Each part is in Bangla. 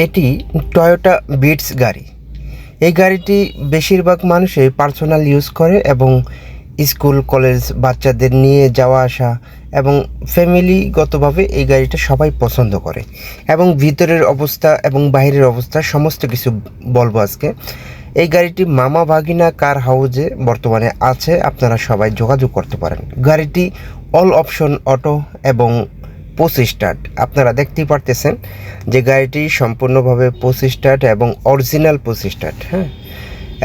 এটি টয়োটা বিটস গাড়ি। এই গাড়িটি বেশিরভাগ মানুষই পার্সোনাল ইউজ করে এবং স্কুল কলেজ বাচ্চাদের নিয়ে যাওয়া আসা এবং ফ্যামিলিগতভাবে এই গাড়িটা সবাই পছন্দ করে। এবং ভিতরের অবস্থা এবং বাইরের অবস্থা সমস্ত কিছু বলবো আজকে। এই গাড়িটি মামা ভাগিনা কার হাউজে বর্তমানে আছে, আপনারা সবাই যোগাযোগ করতে পারেন। গাড়িটি অল অপশন অটো এবং পুশ স্টার্ট। আপনারা দেখতেই পারতেছেন যে গাড়িটি সম্পূর্ণভাবে পুশ স্টার্ট এবং অরিজিনাল পুশ স্টার্ট, হ্যাঁ।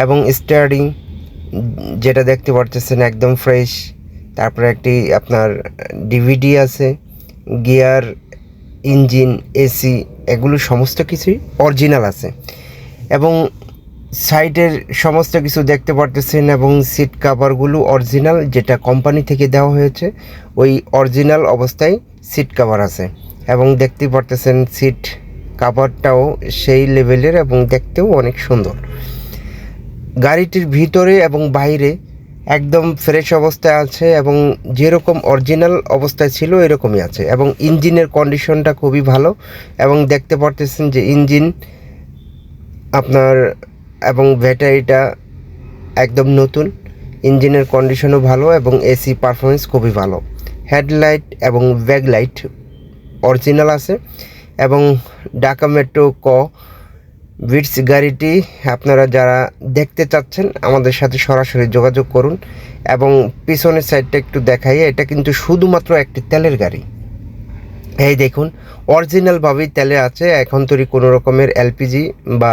এবং স্টিয়ারিং যেটা দেখতে পারতেছেন একদম ফ্রেশ। তারপরে একটি আপনার ডিভিডি আছে, গিয়ার, ইঞ্জিন, এসি, এগুলো সমস্ত কিছুই অরিজিনাল আছে। এবং সাইডের সমস্ত কিছু দেখতে পারতেছেন এবং সিট কাভারগুলো অরিজিনাল, যেটা কোম্পানি থেকে দেওয়া হয়েছে ওই অরিজিনাল অবস্থায় সিট কাভার আছে। এবং দেখতে পারতেছেন সিট কাভারটাও সেই লেভেলের এবং দেখতেও অনেক সুন্দর। গাড়িটির ভিতরে এবং বাইরে একদম ফ্রেশ অবস্থায় আছে এবং যেরকম অরিজিনাল অবস্থায় ছিল এরকমই আছে। এবং ইঞ্জিনের কন্ডিশনটা খুবই ভালো এবং দেখতে পারতেছেন যে ইঞ্জিন আপনার এবং ব্যাটারিটা একদম নতুন। ইঞ্জিনের কন্ডিশনও ভালো এবং এসি পারফরমেন্স খুবই ভালো। হেডলাইট এবং ব্যাকলাইট অরিজিনাল আছে। এবং ঢাকা মেট্রো বিটস গাড়িটি আপনারা যারা দেখতে চাচ্ছেন আমাদের সাথে সরাসরি যোগাযোগ করুন। এবং পিছনের সাইডটা একটু দেখাই, এটা কিন্তু শুধুমাত্র একটি তেলের গাড়ি। এই দেখুন, অরিজিনালভাবেই তেলে আছে, এখন তৈরি কোনো রকমের এলপিজি বা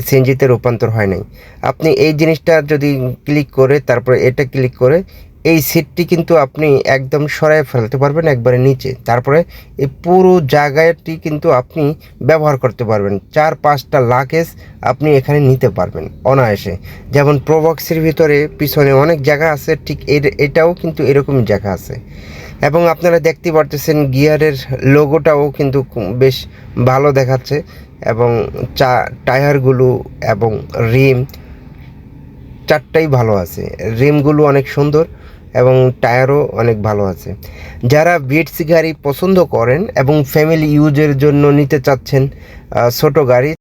সিএনজিতে রূপান্তর হয় নাই। আপনি এই জিনিসটা যদি ক্লিক করে তারপরে এটা ক্লিক করে এই সিটটি কিন্তু আপনি একদম সরায় ফেলতে পারবেন একবারে নিচে। তারপরে এই পুরো জায়গাটি কিন্তু আপনি ব্যবহার করতে পারবেন। 4-5টা লাগেজ আপনি এখানে নিতে পারবেন অনায়াসে। যেমন প্রোবক্সের ভিতরে পিছনে অনেক জায়গা আছে, ঠিক এটাও কিন্তু এরকমই জায়গা আছে। এবং আপনারা দেখতে পারতেছেন গিয়ারের লোগোটাও কিন্তু বেশ ভালো দেখাচ্ছে। এবং টায়ারগুলো এবং রিম চারটাই ভালো আছে। রিমগুলো অনেক সুন্দর এবং টায়ারও অনেক ভালো আছে। যারা বিটস গাড়ি পছন্দ করেন এবং ফ্যামিলি ইউজের জন্য নিতে চাচ্ছেন ছোট গাড়ি,